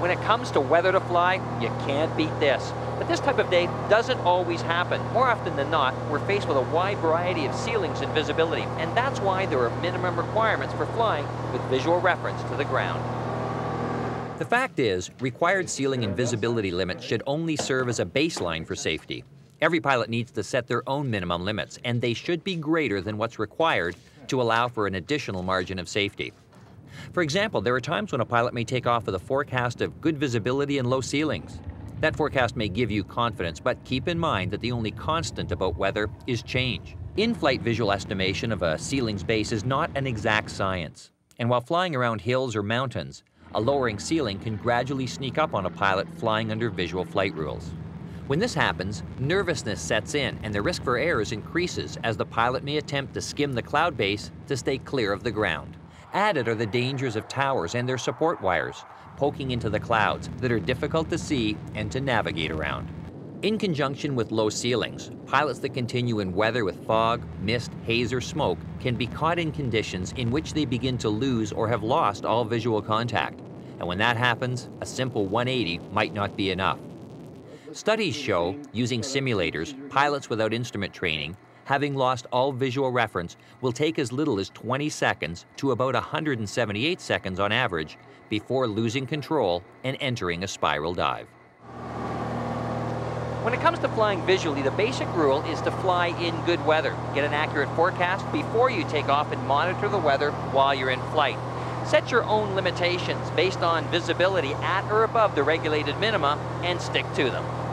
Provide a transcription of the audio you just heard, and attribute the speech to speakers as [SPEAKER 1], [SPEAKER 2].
[SPEAKER 1] When it comes to weather to fly, you can't beat this. But this type of day doesn't always happen. More often than not, we're faced with a wide variety of ceilings and visibility, and that's why there are minimum requirements for flying with visual reference to the ground. The fact is, required ceiling and visibility limits should only serve as a baseline for safety. Every pilot needs to set their own minimum limits, and they should be greater than what's required to allow for an additional margin of safety. For example, there are times when a pilot may take off with a forecast of good visibility and low ceilings. That forecast may give you confidence, but keep in mind that the only constant about weather is change. In-flight visual estimation of a ceilings base is not an exact science. And while flying around hills or mountains, a lowering ceiling can gradually sneak up on a pilot flying under visual flight rules. When this happens, nervousness sets in and the risk for errors increases as the pilot may attempt to skim the cloud base to stay clear of the ground. Added are the dangers of towers and their support wires, poking into the clouds that are difficult to see and to navigate around. In conjunction with low ceilings, pilots that continue in weather with fog, mist, haze, or smoke can be caught in conditions in which they begin to lose or have lost all visual contact. And when that happens, a simple 180 might not be enough. Studies show, using simulators, pilots without instrument training, having lost all visual reference, will take as little as 20 seconds to about 178 seconds on average before losing control and entering a spiral dive. When it comes to flying visually, the basic rule is to fly in good weather. Get an accurate forecast before you take off and monitor the weather while you're in flight. Set your own limitations based on visibility at or above the regulated minima and stick to them.